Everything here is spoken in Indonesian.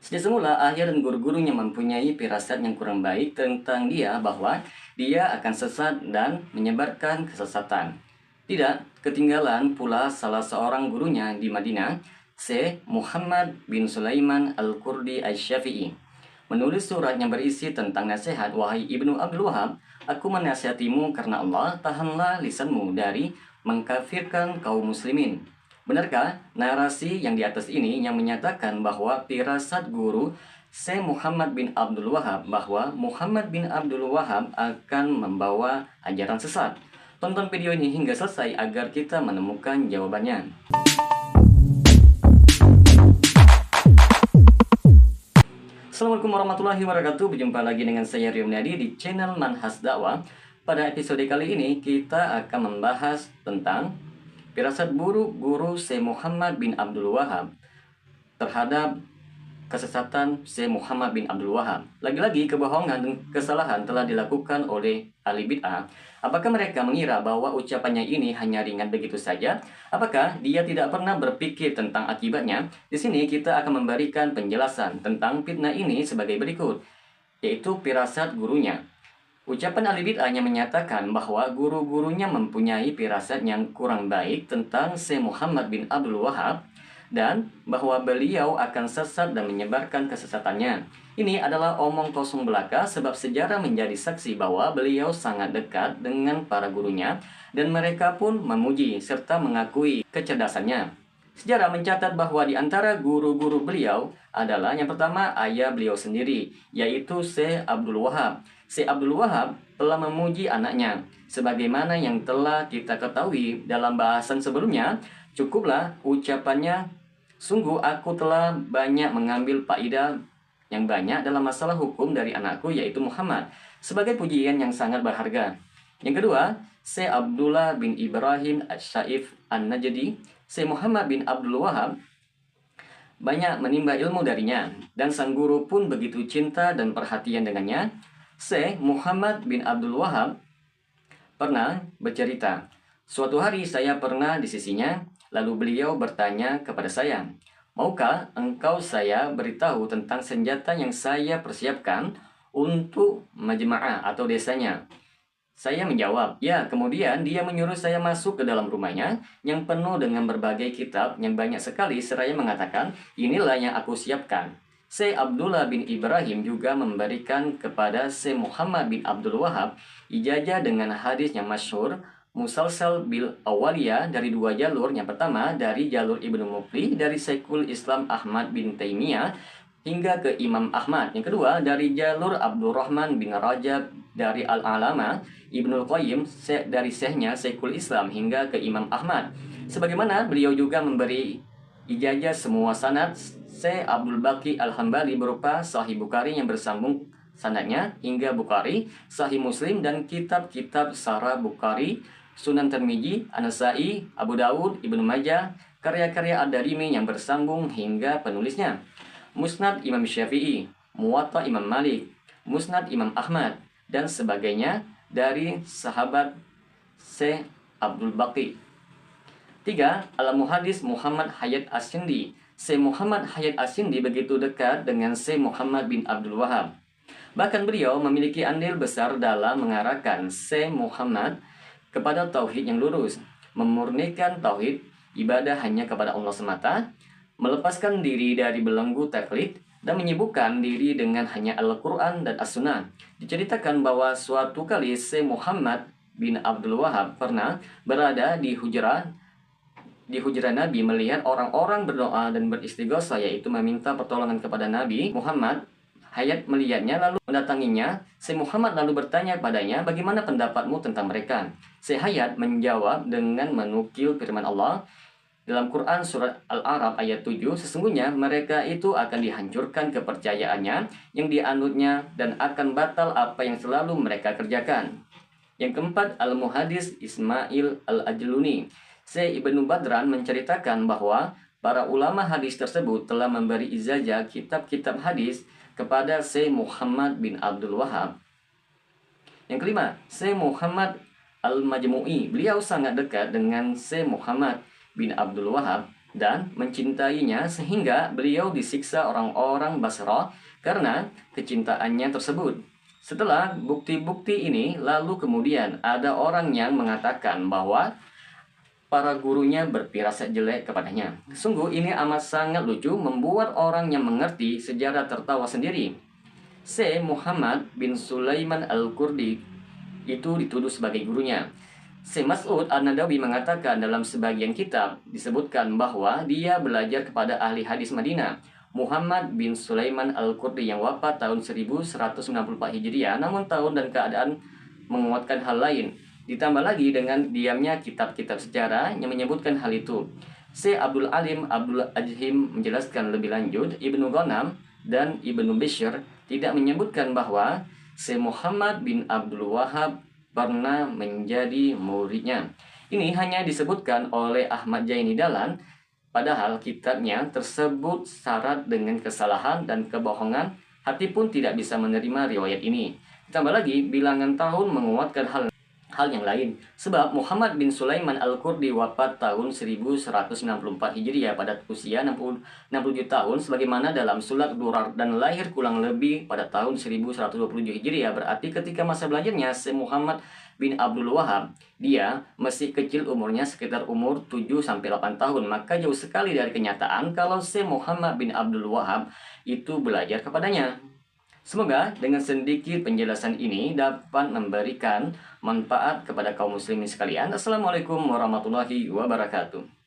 Sejak semula, Ayah dan guru-gurunya mempunyai firasat yang kurang baik tentang dia bahwa dia akan sesat dan menyebarkan kesesatan. Tidak ketinggalan pula salah seorang gurunya di Madinah, Syekh Muhammad bin Sulaiman Al-Qurdi Asy-Syafi'i, menulis surat yang berisi tentang nasihat, "Wahai Ibnu Abdul Wahab, aku menasihatimu karena Allah, tahanlah lisanmu dari mengkafirkan kaum muslimin." Benarkah narasi yang di atas ini yang menyatakan bahwa firasat guru Syekh Muhammad bin Abdul Wahab bahwa Muhammad bin Abdul Wahab akan membawa ajaran sesat? Tonton video ini hingga selesai agar kita menemukan jawabannya. Assalamualaikum warahmatullahi wabarakatuh. Berjumpa lagi dengan saya Rio Mulyadi di channel Manhaj Dakwah. Pada episode kali ini kita akan membahas tentang firasat buruk guru Syekh Muhammad bin Abdul Wahab terhadap kesesatan Syekh Muhammad bin Abdul Wahab. Lagi-lagi kebohongan dan kesalahan telah dilakukan oleh ahli bid'ah. Apakah mereka mengira bahwa ucapannya ini hanya ringan begitu saja? Apakah dia tidak pernah berpikir tentang akibatnya? Di sini kita akan memberikan penjelasan tentang fitnah ini sebagai berikut, yaitu firasat gurunya. Ucapan ahli bid'ahnya menyatakan bahwa guru-gurunya mempunyai firasat yang kurang baik tentang Syekh Muhammad bin Abdul Wahab dan bahwa beliau akan sesat dan menyebarkan kesesatannya. Ini adalah omong kosong belaka sebab sejarah menjadi saksi bahwa beliau sangat dekat dengan para gurunya dan mereka pun memuji serta mengakui kecerdasannya. Sejarah mencatat bahwa di antara guru-guru beliau adalah yang pertama ayah beliau sendiri, yaitu Syekh Abdul Wahab. Syekh Abdul Wahab telah memuji anaknya. Sebagaimana yang telah kita ketahui dalam bahasan sebelumnya, cukuplah ucapannya, "Sungguh aku telah banyak mengambil faidah yang banyak dalam masalah hukum dari anakku yaitu Muhammad," sebagai pujian yang sangat berharga. Yang kedua, Syekh Abdullah bin Ibrahim Asy-Syaif An-Najdi. Syekh Muhammad bin Abdul Wahab banyak menimba ilmu darinya dan sang guru pun begitu cinta dan perhatian dengannya. Syekh Muhammad bin Abdul Wahab pernah bercerita, "Suatu hari saya pernah di sisinya, lalu beliau bertanya kepada saya, 'Maukah engkau saya beritahu tentang senjata yang saya persiapkan untuk majma'ah atau desanya?' Saya menjawab, 'Ya.' Kemudian dia menyuruh saya masuk ke dalam rumahnya yang penuh dengan berbagai kitab yang banyak sekali seraya mengatakan, 'Inilah yang aku siapkan.' Syekh Abdullah bin Ibrahim juga memberikan kepada Syekh Muhammad bin Abdul Wahab ijazah dengan hadis yang masyhur musalsal bil awaliyah dari dua jalur. Yang pertama dari jalur Ibnu Muflih dari Syekhul Islam Ahmad bin Taimiyah hingga ke Imam Ahmad. Yang kedua dari jalur Abdurrahman bin Rajab dari Al-Alama Ibnul Qayyim dari syekhnya Syekhul Islam hingga ke Imam Ahmad. Sebagaimana beliau juga memberi ijazah semua sanad Syekh Abdul Baqi Al-Hambali berupa Sahih Bukhari yang bersambung sanadnya hingga Bukhari, Sahih Muslim dan kitab-kitab Sarah Bukhari, Sunan Tirmizi, An-Nasa'i, Abu Dawud, Ibnu Majah, karya-karya Ad-Darimi yang bersambung hingga penulisnya, Musnad Imam Syafi'i, Muwatta Imam Malik, Musnad Imam Ahmad dan sebagainya dari sahabat Syekh Abdul Baqi. 3. Al-Muhaddis Muhammad Hayat As-Sindi. Syekh Muhammad Hayat As-Sindi begitu dekat dengan Syekh Muhammad bin Abdul Wahab. Bahkan beliau memiliki andil besar dalam mengarahkan Syekh Muhammad kepada tauhid yang lurus, memurnikan tauhid ibadah hanya kepada Allah semata, melepaskan diri dari belenggu taklid, dan menyibukkan diri dengan hanya Al-Quran dan As-Sunnah. Diceritakan bahwa suatu kali Syekh Muhammad bin Abdul Wahab pernah berada di hujra Nabi melihat orang-orang berdoa dan beristighosah, yaitu meminta pertolongan kepada Nabi Muhammad. Hayat melihatnya lalu mendatanginya. Syekh Muhammad lalu bertanya padanya, "Bagaimana pendapatmu tentang mereka?" Syekh Hayat menjawab dengan menukil firman Allah dalam Quran surat Al-A'raf ayat 7, "Sesungguhnya mereka itu akan dihancurkan kepercayaannya yang dianutnya dan akan batal apa yang selalu mereka kerjakan." Yang keempat, Al-Muhaddis Ismail Al-Ajluni. Syekh Ibnu Badran menceritakan bahwa para ulama hadis tersebut telah memberi ijazah kitab-kitab hadis kepada Syekh Muhammad bin Abdul Wahab. Yang kelima, Syekh Muhammad Al-Majmu'i. Beliau sangat dekat dengan Syekh Muhammad bin Abdul Wahab dan mencintainya sehingga beliau disiksa orang-orang Basrah karena kecintaannya tersebut. Setelah bukti-bukti ini, lalu kemudian ada orang yang mengatakan bahwa para gurunya berfirasat jelek kepadanya. Sungguh ini amat sangat lucu, membuat orang yang mengerti sejarah tertawa sendiri. Syekh Muhammad bin Sulaiman Al-Qurdi itu dituduh sebagai gurunya. Syekh Mas'ud An-Nadawi mengatakan dalam sebagian kitab disebutkan bahwa dia belajar kepada ahli hadis Madinah, Muhammad bin Sulaiman Al-Qurdi yang wafat tahun 1194 Hijriah, namun tahun dan keadaan menguatkan hal lain. Ditambah lagi dengan diamnya kitab-kitab sejarah yang menyebutkan hal itu. Syekh Abdul Alim Abdul Ajhim menjelaskan lebih lanjut, Ibnu Ghanam dan Ibnu Bishr tidak menyebutkan bahwa Syekh Muhammad bin Abdul Wahab pernah menjadi muridnya. Ini hanya disebutkan oleh Ahmad Jaini Dahlan, padahal kitabnya tersebut syarat dengan kesalahan dan kebohongan, hati pun tidak bisa menerima riwayat ini. Ditambah lagi, bilangan tahun menguatkan hal yang lain. Sebab Muhammad bin Sulaiman Al-Qurdi wafat tahun 1164 Hijriah pada usia 67 tahun sebagaimana dalam surat Durar, dan lahir kurang lebih pada tahun 1127 Hijriah. Berarti ketika masa belajarnya Syekh Muhammad bin Abdul Wahab, dia masih kecil umurnya, sekitar umur 7-8 tahun. Maka jauh sekali dari kenyataan kalau Syekh Muhammad bin Abdul Wahab itu belajar kepadanya. Semoga dengan sedikit penjelasan ini dapat memberikan manfaat kepada kaum muslimin sekalian. Assalamualaikum warahmatullahi wabarakatuh.